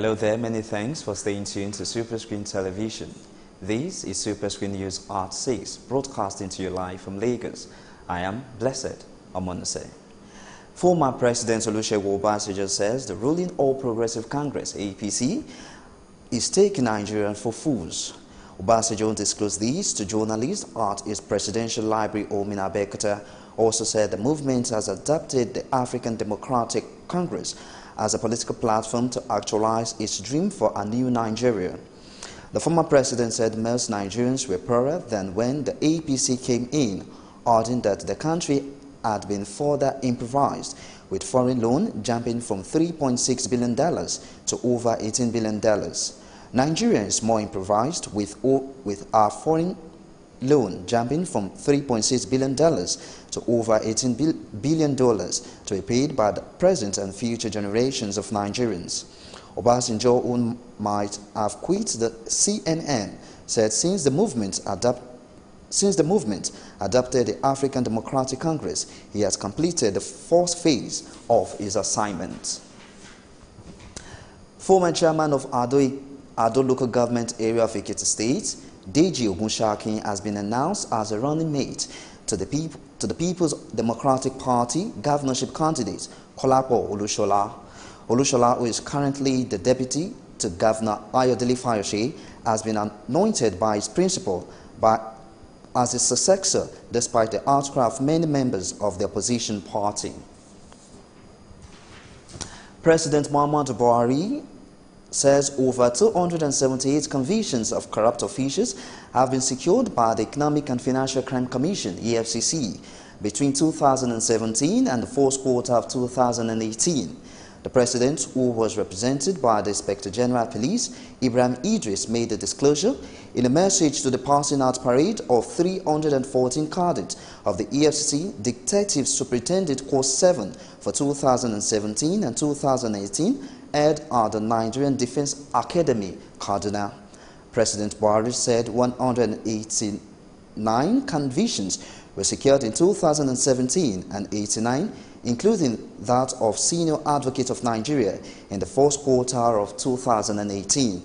Hello there, many thanks for staying tuned to Superscreen Television. This is Superscreen News Art 6, broadcasting to you live from Lagos. I am Blessed Omonose. Former President Olusegun Obasanjo says the ruling All Progressive Congress, APC, is taking Nigerians for fools. Obasanjo disclosed these to journalists at his presidential library home in Abeokuta. Also said the movement has adopted the African Democratic Congress as a political platform to actualize its dream for a new Nigeria. The former president said most Nigerians were poorer than when the APC came in, adding that the country had been further impoverished, with foreign loan jumping from $3.6 billion to over $18 billion. Nigeria is more impoverished with our foreign loan jumping from $3.6 billion to over $18 billion to be paid by the present and future generations of Nigerians. Obasanjo, who might have quit the CNN, said since the movement adopted the African Democratic Congress, he has completed the first phase of his assignment. Former chairman of Ado local government area of Ekiti State, Deji Ogunshakin, has been announced as a running mate to the People's Democratic Party governorship candidate, Kolapo Olushola. Olushola, who is currently the deputy to Governor Ayodele Fayose, has been anointed by his principal as his successor, despite the outcry of many members of the opposition party. President Muhammadu Buhari says over 278 convictions of corrupt officials have been secured by the Economic and Financial Crime Commission, EFCC, between 2017 and the fourth quarter of 2018. The president, who was represented by the Inspector General of Police, Ibrahim Idris, made the disclosure in a message to the passing out parade of 314 cadets of the EFCC Detective Superintendent Course 7 for 2017 and 2018 held at the Nigerian Defense Academy, Kaduna. President Buhari said 189 convictions were secured in 2017 and 89, including that of Senior Advocate of Nigeria in the first quarter of 2018.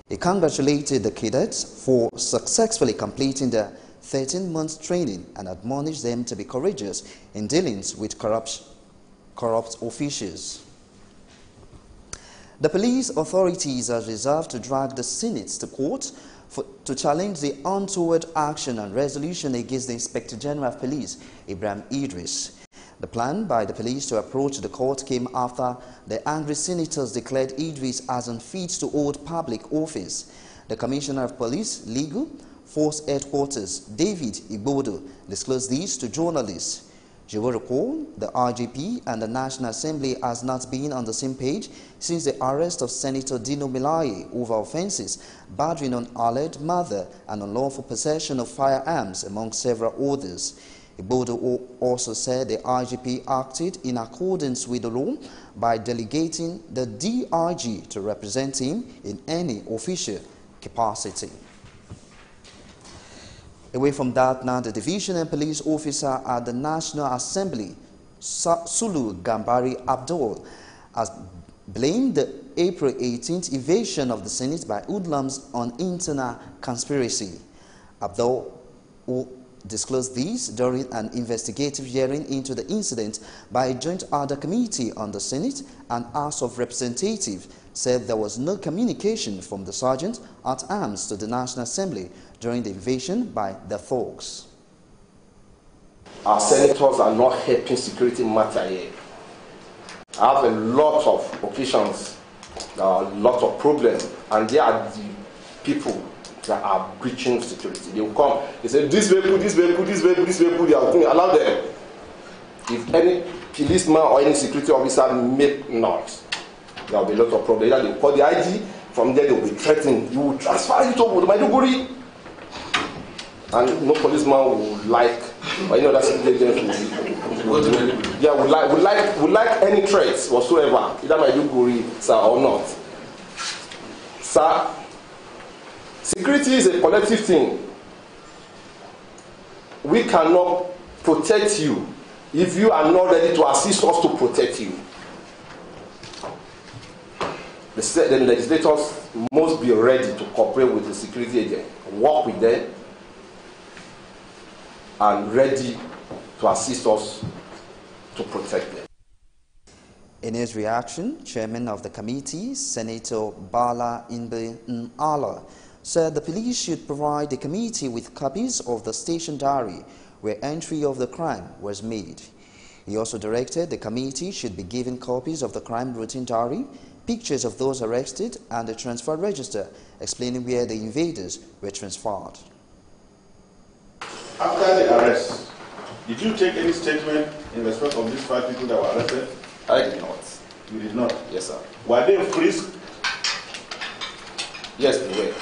He congratulated the cadets for successfully completing their 13-month training and admonished them to be courageous in dealings with corrupt officials. The police authorities have resolved to drag the Senate to court to challenge the untoward action and resolution against the Inspector General of Police, Ibrahim Idris. The plan by the police to approach the court came after the angry senators declared Idris as unfit to hold public office. The Commissioner of Police Legal Force Headquarters, David Igbodo, disclosed these to journalists. You will recall the RGP and the National Assembly has not been on the same page since the arrest of Senator Dino Melaye over offences, battering on alleged murder and unlawful possession of firearms, among several others. Igbodo also said the RGP acted in accordance with the law by delegating the DRG to represent him in any official capacity. Away from that now, the division and police officer at the National Assembly, Sulu Gambari Abdul, has blamed the April 18th evasion of the Senate by hoodlums on internal conspiracy. Abdul, who disclosed this during an investigative hearing into the incident by a joint order committee on the Senate and House of Representatives, said there was no communication from the sergeant at arms to the National Assembly during the invasion by the thugs. Our senators are not helping security matter here. I have a lot of occasions, a lot of problems, and they are the people that are breaching security. They will come, they say, this vehicle, this vehicle, this vehicle, this vehicle, they are going to allow them. If any policeman or any security officer make noise, there will be a lot of problems. They will call the IG, from there they will be threatening, you will transfer it over to Maiduguri. And no policeman would like, or any other security agent would like any threats whatsoever, either Maiduguri, sir, or not. Sir, security is a collective thing. We cannot protect you if you are not ready to assist us to protect you. the legislators must be ready to cooperate with the security agent, work with them, and ready to assist us to protect them. In his reaction, Chairman of the committee, Senator Bala Inbe N'Ala, said the police should provide the committee with copies of the station diary where entry of the crime was made. He also directed the committee should be given copies of the crime routine diary, pictures of those arrested, and the transfer register explaining where the invaders were transferred. After the arrest, did you take any statement in respect of these 5 people that were arrested? I did not. You did not? Yes, sir. Were they frisked? Yes, they were.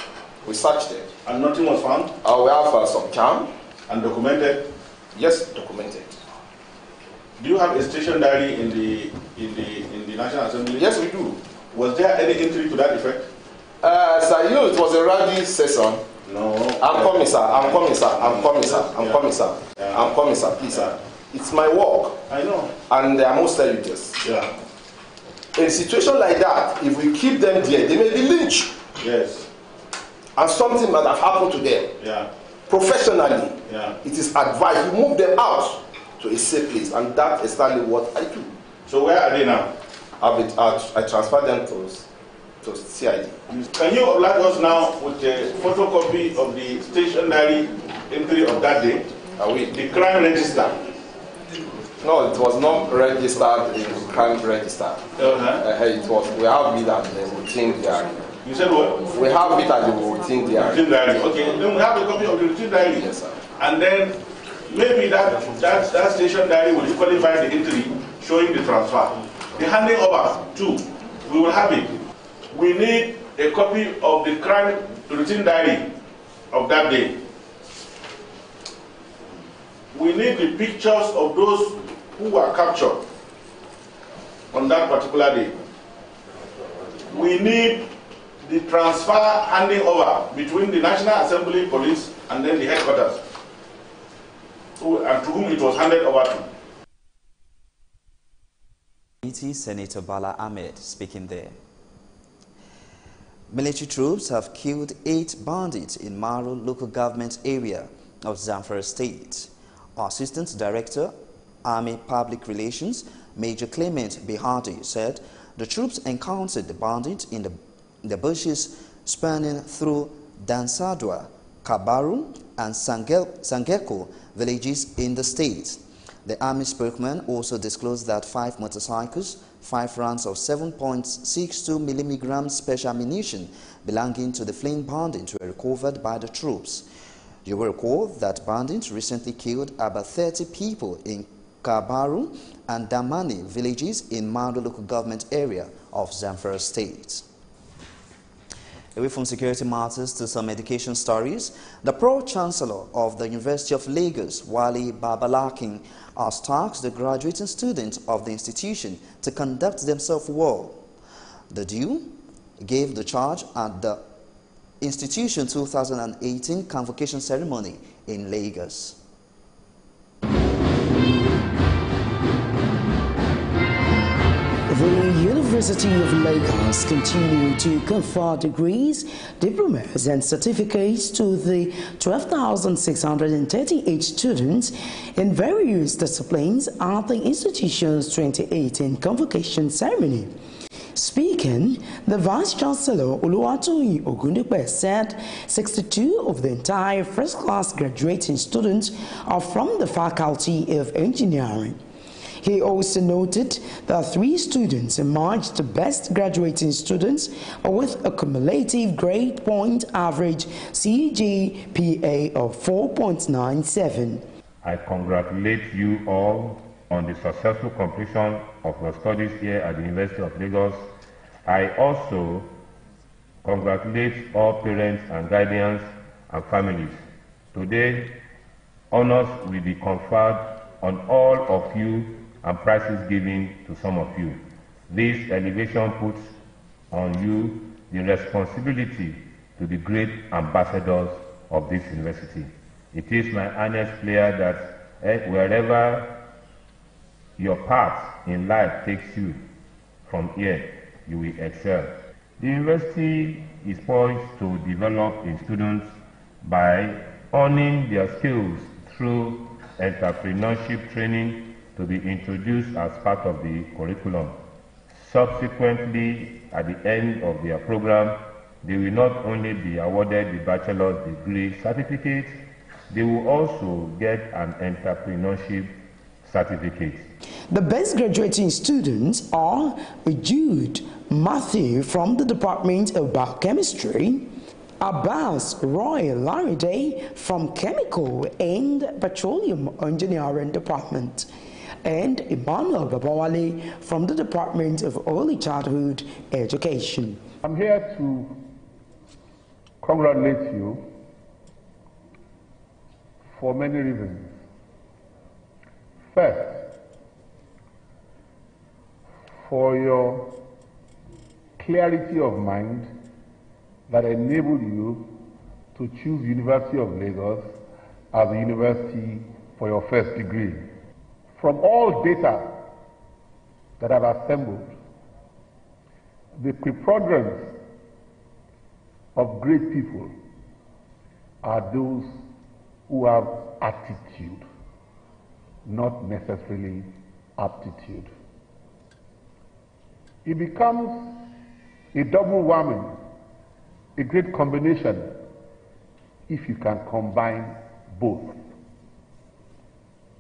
We searched them. And nothing was found? We have some charm. And documented? Yes, documented. Do you have a station diary in the National Assembly? Yes, we do. Was there any entry to that effect? Sir, you know it was a rally session. No. I'm coming, sir. I'm coming, sir. I'm coming, sir. I'm coming, sir. I'm coming, sir. Please, sir. It's my work. I know. And I must tell you this. Yeah. In a situation like that, if we keep them there, they may be lynched. Yes. And something might have happened to them. Yeah. Professionally, yeah. It is advised you move them out to a safe place, and that is exactly what I do. So where are they now? I transfer them to CID. Can you oblige us now with a photocopy of the station diary entry of that day? The crime register? No, it was not registered in the crime register. It was, we have it at the routine diary. You said what? We have it at the routine diary. Routine diary. Okay, then we have a copy of the routine diary. Yes, sir. And then maybe that station diary will qualify the entry showing the transfer. The handing over too, we will have it. We need a copy of the crime routine diary of that day. We need the pictures of those who were captured on that particular day. We need the transfer handing over between the National Assembly Police and then the headquarters, and to whom it was handed over to. Senator Bala Ahmed speaking there. Military troops have killed 8 bandits in Maru local government area of Zamfara State. Assistant Director, Army Public Relations, Major Clement Bihadi, said the troops encountered the bandits in the bushes spanning through Dansadwa, Kabaru, and Sangeko villages in the state. The Army spokesman also disclosed that 5 motorcycles, 5 rounds of 7.62 milligrams special ammunition belonging to the fleeing bandits were recovered by the troops. You will recall that bandits recently killed about 30 people in Kabaru and Damani villages in Maru local government area of Zamfara State. Away from security matters to some education stories, the Pro-Chancellor of the University of Lagos, Wale Babalakin, has tasked the graduating students of the institution to conduct themselves well. The DU gave the charge at the institution 2018 convocation ceremony in Lagos. The University of Lagos continued to confer degrees, diplomas and certificates to the 12,638 students in various disciplines at the institution's 2018 convocation ceremony. Speaking, the Vice-Chancellor Oluwatoyin Ogundipe said 62 of the entire first-class graduating students are from the Faculty of Engineering. He also noted that 3 students emerged the best graduating students with a cumulative grade point average CGPA of 4.97. I congratulate you all on the successful completion of your studies here at the University of Lagos. I also congratulate all parents and guardians and families. Today, honors will be conferred on all of you and prizes given to some of you. This elevation puts on you the responsibility to be great ambassadors of this university. It is my earnest prayer that wherever your path in life takes you, from here you will excel. The university is poised to develop its students by honing their skills through entrepreneurship training to be introduced as part of the curriculum. Subsequently, at the end of their program, they will not only be awarded the bachelor's degree certificate, they will also get an entrepreneurship certificate. The best graduating students are Jude Matthew from the Department of Biochemistry, Abbas Roy Laride from Chemical and Petroleum Engineering Department, and Emmanuel Babawale from the Department of Early Childhood Education. I'm here to congratulate you for many reasons. First, for your clarity of mind that enabled you to choose University of Lagos as a university for your first degree. From all data that I've assembled, the preponderance of great people are those who have attitude, not necessarily aptitude. It becomes a double whammy, a great combination, if you can combine both.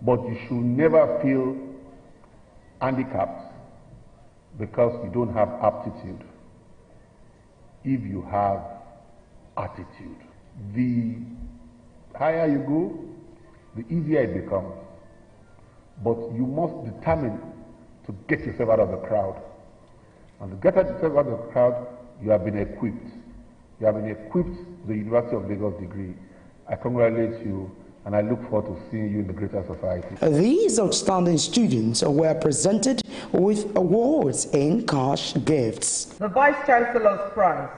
But you should never feel handicapped because you don't have aptitude if you have attitude. The higher you go, the easier it becomes. But you must determine to get yourself out of the crowd. And to get yourself out of the crowd, you have been equipped. You have been equipped with the University of Lagos degree. I congratulate you, and I look forward to seeing you in the greater society. These outstanding students were presented with awards and cash gifts. The Vice Chancellor's Prize.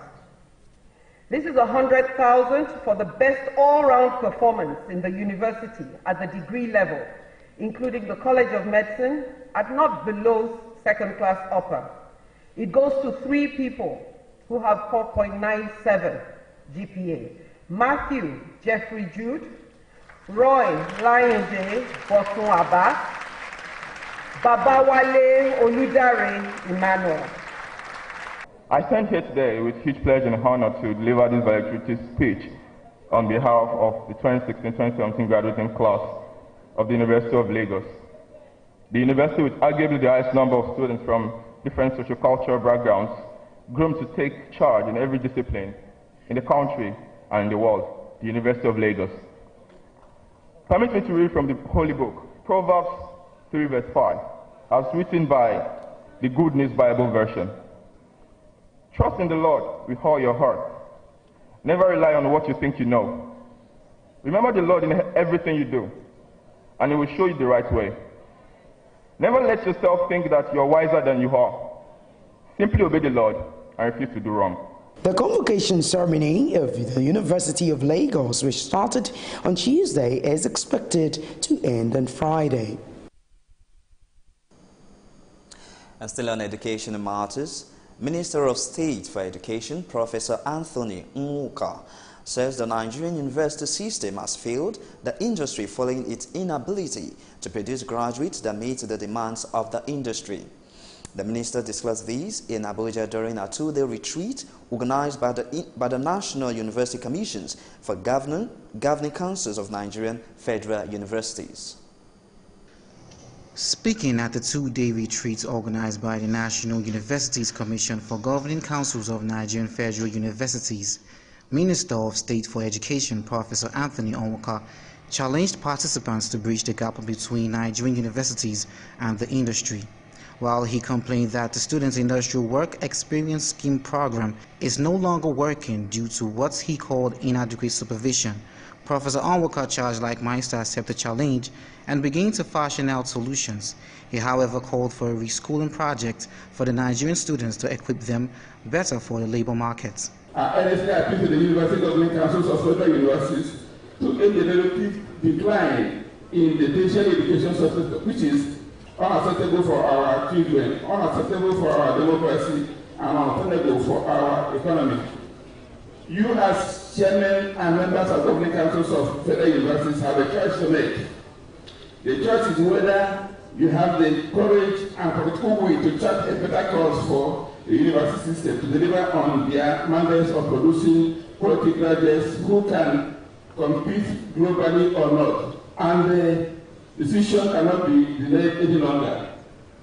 This is 100,000 for the best all-round performance in the university at the degree level, including the College of Medicine at not below second-class upper. It goes to 3 people who have 4.97 GPA. Matthew Jeffrey Jude, Roy Lyonde Bosun Abbas, Babawale Oludare Emmanuel. I stand here today with huge pleasure and honor to deliver this valedictory speech on behalf of the 2016-2017 graduating class of the University of Lagos. The university with arguably the highest number of students from different sociocultural backgrounds, groomed to take charge in every discipline in the country and in the world, the University of Lagos. Permit me to read from the Holy Book, Proverbs 3 verse 5, as written by the Good News Bible version. Trust in the Lord with all your heart. Never rely on what you think you know. Remember the Lord in everything you do, and He will show you the right way. Never let yourself think that you're wiser than you are. Simply obey the Lord and refuse to do wrong. The convocation ceremony of the University of Lagos, which started on Tuesday, is expected to end on Friday. And still on education matters, Minister of State for Education, Professor Anthony Nwuka, says the Nigerian university system has failed the industry following its inability to produce graduates that meet the demands of the industry. The minister discussed these in Abuja during a 2-day retreat organized by the National University Commissions for Governing Councils of Nigerian Federal Universities. Speaking at the 2-day retreat organized by the National Universities Commission for Governing Councils of Nigerian Federal Universities, Minister of State for Education, Professor Anthony Nwuka, challenged participants to bridge the gap between Nigerian universities and the industry. While he complained that the Students' Industrial Work Experience Scheme program is no longer working due to what he called inadequate supervision, Professor Nwuka charged like minds to accept the challenge and begin to fashion out solutions. He, however, called for a reschooling project for the Nigerian students to equip them better for the labor market. I earnestly appeal to the University Governing Councils of Federal Universities to end the relative decline in the tertiary education system, which is unacceptable for our children, unacceptable for our democracy, untenable for our economy. You as chairmen and members of governing councils of federal universities have a choice to make. The choice is whether you have the courage and political will to chart a better course for the university system to deliver on their mandates of producing quality graduates who can compete globally or not. And the decision cannot be delayed any longer.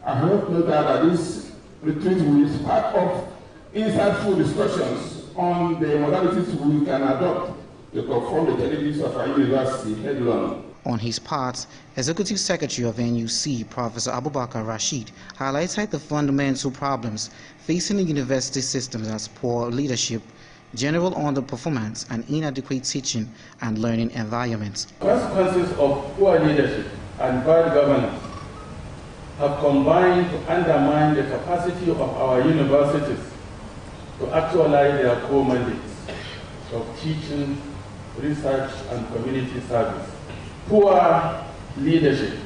I hope no doubt that this retreat will be part of insightful discussions on the modalities we can adopt to confront the challenges of our university head-on. On his part, Executive Secretary of NUC, Professor Abubakar Rashid, highlighted the fundamental problems facing the university systems as poor leadership, general underperformance, and inadequate teaching and learning environments. Consequences of poor leadership and bad governance have combined to undermine the capacity of our universities to actualize their core mandates of teaching, research, and community service. Poor leadership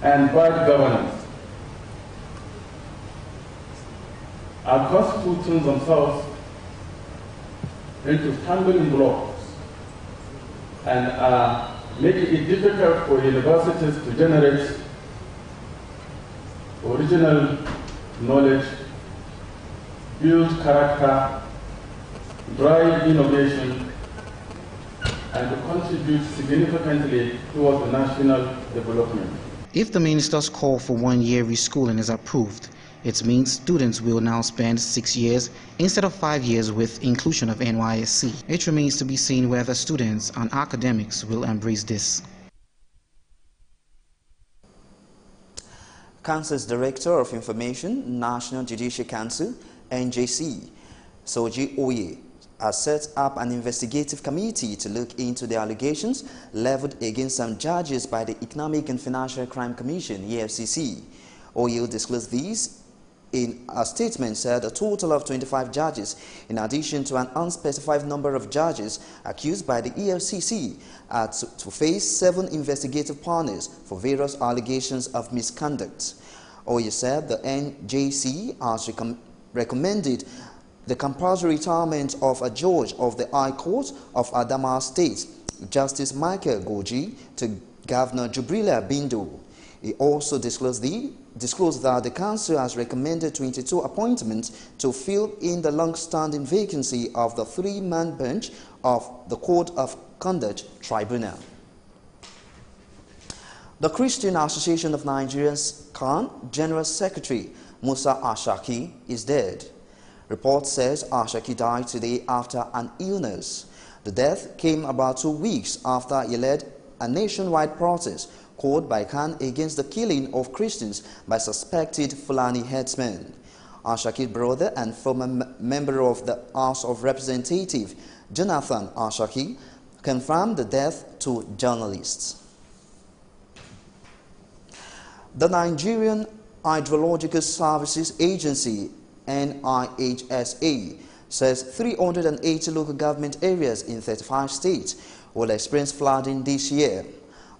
and bad governance are constituting themselves into stumbling blocks and are making it difficult for universities to generate original knowledge, build character, drive innovation, and to contribute significantly towards the national development. If the minister's call for one-year reschooling is approved, it means students will now spend 6 years instead of 5 years with inclusion of NYSC. It remains to be seen whether students and academics will embrace this. Council's Director of Information, National Judicial Council, NJC, Soji Oye, has set up an investigative committee to look into the allegations leveled against some judges by the Economic and Financial Crime Commission, EFCC. Oye disclosed these in a statement, said a total of 25 judges, in addition to an unspecified number of judges accused by the EFCC, are to face 7 investigative panels for various allegations of misconduct. Oye said the NJC has recommended the compulsory retirement of a judge of the High Court of Adamawa State, Justice Michael Goji, to Governor Jubrila Bindo. He also disclosed that the Council has recommended 22 appointments to fill in the long-standing vacancy of the 3-man bench of the Court of Conduct Tribunal. The Christian Association of Nigeria's CAN General Secretary Musa Ashaki is dead. Report says Ashaki died today after an illness. The death came about 2 weeks after he led a nationwide protest called by CAN against the killing of Christians by suspected Fulani headsmen. Ashaki's brother and former member of the House of Representatives, Jonathan Ashaki, confirmed the death to journalists. The Nigerian Hydrological Services Agency, NIHSA, says 380 local government areas in 35 states will experience flooding this year.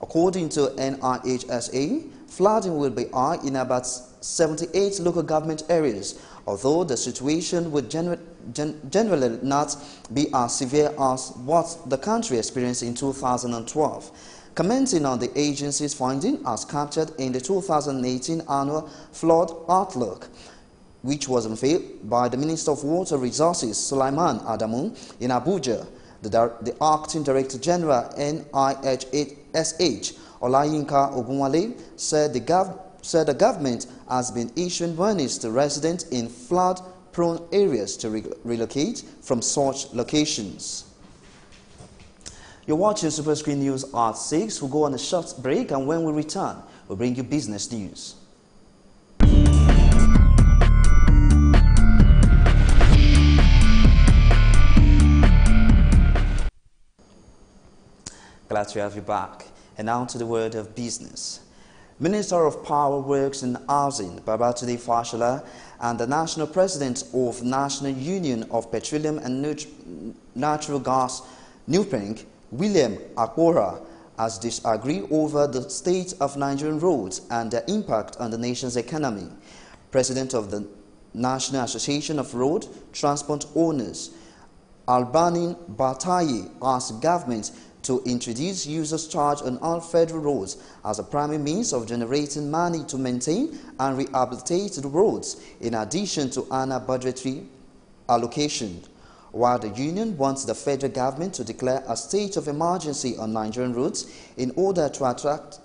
According to NIHSA, flooding will be high in about 78 local government areas, although the situation would generally not be as severe as what the country experienced in 2012. Commenting on the agency's finding as captured in the 2018 annual flood outlook, which was unveiled by the Minister of Water Resources, Sulaiman Adamu, in Abuja, the Acting Director General NIHSH, Olayinka Ogunwale, said the government has been issuing warnings to residents in flood-prone areas to relocate from such locations. You're watching Superscreen News at 6. We'll go on a short break, and when we return, we'll bring you business news. Glad to have you back. And now to the world of business. Minister of Power, Works and Housing, Babatunde Fashola, and the National President of National Union of Petroleum and Natural Gas, NUPENG, William Akpora, has disagreed over the state of Nigerian roads and their impact on the nation's economy. President of the National Association of Road Transport Owners, Albani Bataye, asked government to introduce users charge on all federal roads as a primary means of generating money to maintain and rehabilitate the roads, in addition to annual budgetary allocation. While the union wants the federal government to declare a state of emergency on Nigerian roads in order to attract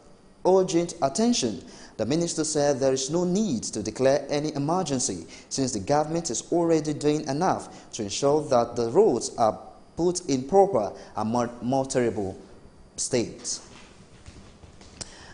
urgent attention, the minister said there is no need to declare any emergency since the government is already doing enough to ensure that the roads are put in proper and motorable state.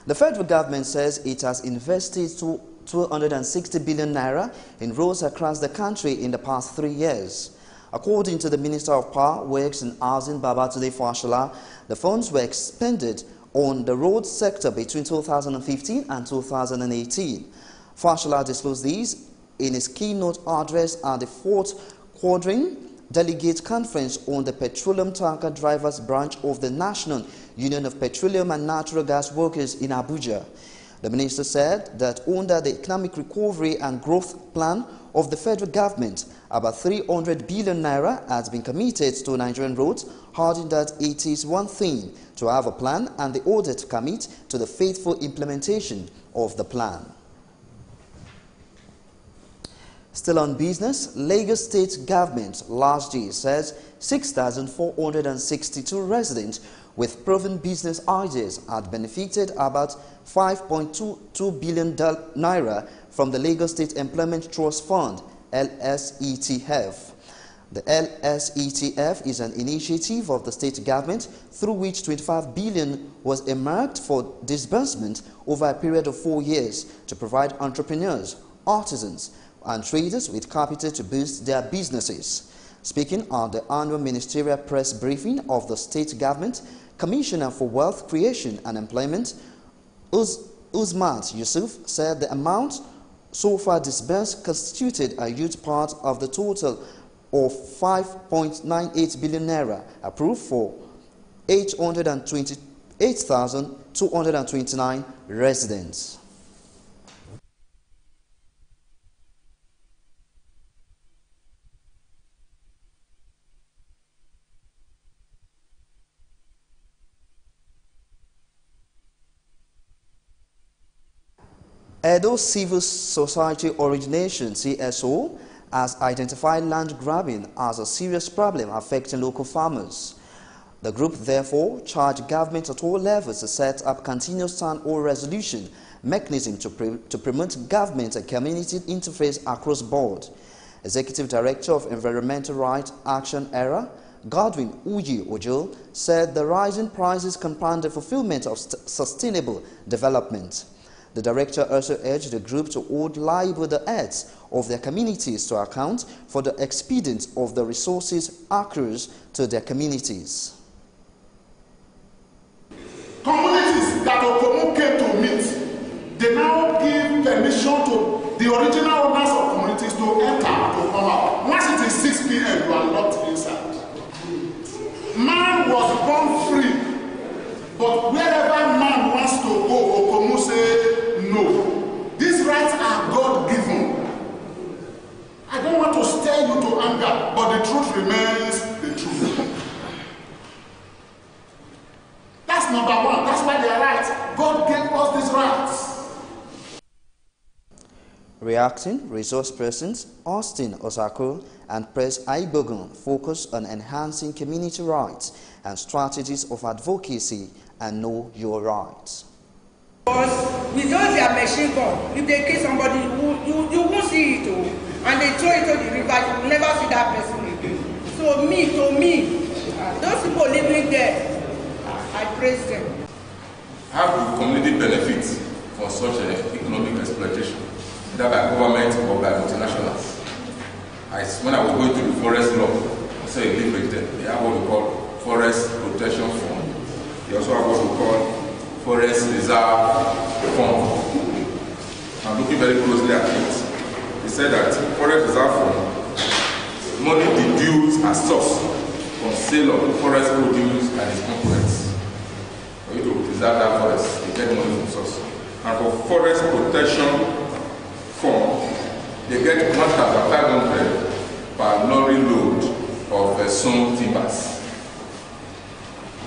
The federal government says it has invested 260 billion naira in roads across the country in the past 3 years. According to the Minister of Power, Works and Housing, Babatunde Fashola, the funds were expended on the road sector between 2015 and 2018. Fashola disclosed these in his keynote address at the 4th Quadrennial Delegate Conference on the Petroleum Tanker Drivers Branch of the National Union of Petroleum and Natural Gas Workers in Abuja. The minister said that under the Economic Recovery and Growth Plan of the federal government, about 300 billion naira has been committed to Nigerian roads, adding that it is one thing to have a plan and the other to commit to the faithful implementation of the plan. Still on business, Lagos State Government last year says 6,462 residents with proven business ideas had benefited about 5.22 billion naira from the Lagos State Employment Trust Fund, LSETF. The LSETF is an initiative of the state government through which 25 billion was earmarked for disbursement over a period of 4 years to provide entrepreneurs, artisans, and traders with capital to boost their businesses. Speaking at the annual ministerial press briefing of the state government, Commissioner for Wealth Creation and Employment, Usman Yusuf, said the amount so far disbursed constituted a huge part of the total of 5.98 billion naira approved for 828,229 residents. Edo Civil Society Origination, CSO, has identified land grabbing as a serious problem affecting local farmers. The group therefore charged government at all levels to set up continuous town hall resolution mechanism to promote government and community interface across board. Executive Director of Environmental Rights Action Era, Godwin Uji Ojo, said the rising prices compound the fulfillment of sustainable development. The director also urged the group to hold liable the heads of their communities to account for the expedient of the resources accrues to their communities. Communities that Okomu came to meet, they now give permission to the original owners of communities to enter, to come out. Once it is 6 p.m., you are locked inside. Man was born free, but wherever man wants to go, Okomu say, no, these rights are God-given. I don't want to stir you to anger, but the truth remains the truth. That's number one. That's why they are right. God gave us these rights. Reacting, resource persons Austin Osako and Press Aibogun focus on enhancing community rights and strategies of advocacy and know your rights. Because with those their machine gun, if they kill somebody, you won't see it, and they throw it to the river, you will never see that person again. So to me, those people living there, I praise them. How do community benefit from such economic exploitation, either by government or by multinationals? When I was going to the forest law, I saw a link with them. They have what we call Forest Protection Fund. They also have what we call Forest Reserve Fund. I'm looking very closely at it. They said that Forest Reserve Fund, money deduced as source from sale of forest produce and its components. For you to preserve that forest, you get money from source. And for Forest Protection Fund, they get 1,500 per lorry load of sown timbers.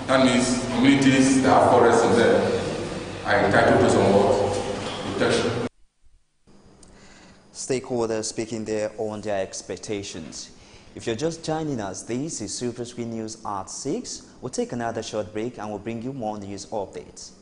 That means communities that have forests in them are entitled to some what? Protection. Stakeholders speaking there on their expectations. If you're just joining us, this is Superscreen News at 6. We'll take another short break and we'll bring you more news updates.